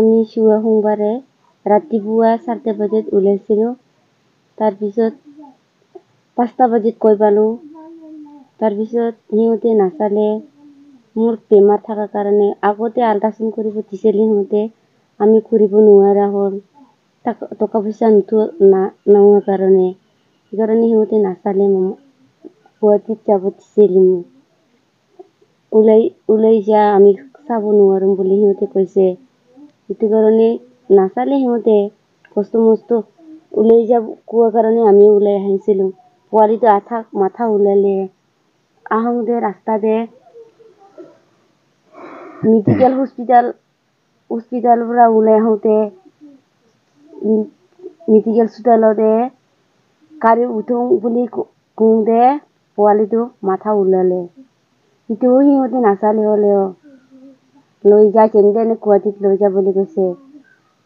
আমি শুৱা সোমবাৰে ৰাতিপুৱা 4টা বজাত ওলাইছিলোঁ। তাৰপিছত 5টা বজাত গৈ পালোঁ। তাৰপিছত সিহঁতে নাচালে। মোৰ বেমাৰ থকাৰ কাৰণে আগতে আল্ট্ৰাচাউণ্ড কৰিব দিছিল সিহঁতে। আমি কৰিব নোৱাৰা হ'ল। টকা পইচা নোহোৱাৰ কাৰণে সেইকাৰণে সিহঁতে নাচালে। গুৱাহাটীত যাব দিছিল মোক। ওলাই যা, আমি চাব নোৱাৰিম বুলি সিহঁতে কৈছে। সেইটো কাৰণে নাচালে সিহঁতে। কষ্ট মষ্ট ওলাই যাব কোৱাৰ কাৰণে আমি ওলাই আহিছিলোঁ। পোৱালিটো মাথা ওলালে। আহোঁতে ৰাস্তাতে মেডিকেল হস্পিটালৰ পৰা ওলাই আহোঁতে মেডিকেল চোতালতে গাড়ী উঠো বুলি কওঁতে পোৱালিটো মাথা ওলালে। সেইটোও সিহঁতে নাচালে হ'লেও লৈ যায় যেনে গুৱাহাটীত লৈ যা বুলি কৈছে।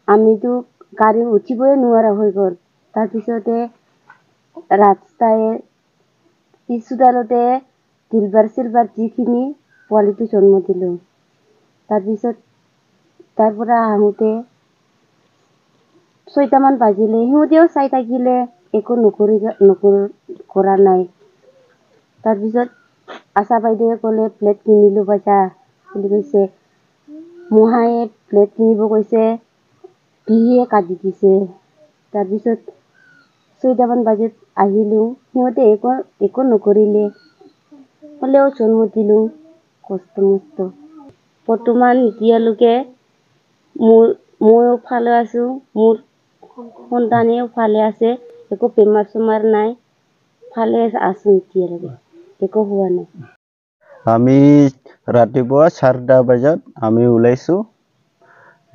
আমিতো গাড়ী উঠিবই নোৱাৰা হৈ গ'ল। তাৰপিছতে ৰাস্তাই চোতালতে চিলভাৰ যিখিনি পোৱালিটো জন্ম দিলোঁ। তাৰপিছত তাৰ পৰা আহোঁতে 6টামান বাজিলে। সিহঁতেও চাই থাকিলে, একো কৰা নাই। তাৰপিছত আশা বাইদেৱে ক'লে প্লেট কিনিলোঁ বাজা বুলি কৈছে। মহায়ে প্লেট কিনিব কৈছে, বিহিয়ে কাটি দিছে। তাৰপিছত 6টামান বজাত আহিলোঁ। সিহঁতে একো নকৰিলে। হ'লেও জন্ম দিলোঁ কষ্ট মষ্ট। বৰ্তমান এতিয়ালৈকে ময়ো ভালে আছোঁ। মোৰ সন্তানেও ভালে আছে। একো বেমাৰ চেমাৰ নাই। ভালে আছোঁ এতিয়ালৈকে। একো হোৱা নাই। আমি ৰাতিপুৱা 4টা বজাত আমি ওলাইছোঁ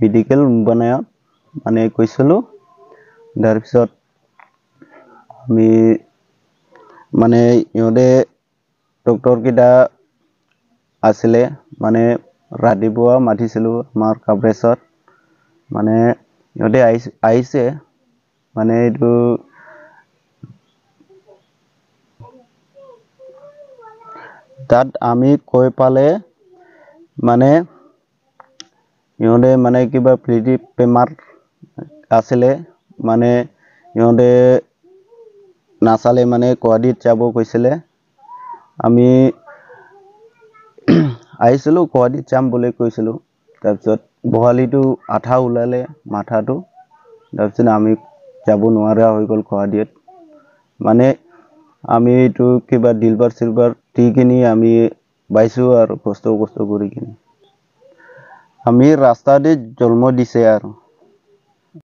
মেডিকেল বনায়ত মানে কৈছিলোঁ। তাৰপিছত আমি মানে ইহঁতে ডক্টৰকেইটা আছিলে মানে ৰাতিপুৱা মাতিছিলোঁ আমাৰ কাভৰেজত। মানে ইহঁতে আহিছে মানে এইটো তাত আমি কৈ পালে মানে ইহঁতে মানে কিবা বেমাৰ আছিলে। মানে ইহঁতে নাচালে মানে গুৱাহাটীত যাব কৈছিলে। আমি আহিছিলোঁ গুৱাহাটীত যাম বুলি কৈছিলোঁ। তাৰপিছত পোৱালিটো আধা ওলালে মাথাটো। তাৰপিছত আমি যাব নোৱাৰা হৈ গ'ল গুৱাহাটীত। মানে আমি এইটো কিবা চিলভাৰ দি কিনি আমি পাইছোঁ আৰু কষ্ট কৰি কিনি। আমি ৰাস্তাতে জন্ম দিছে আৰু।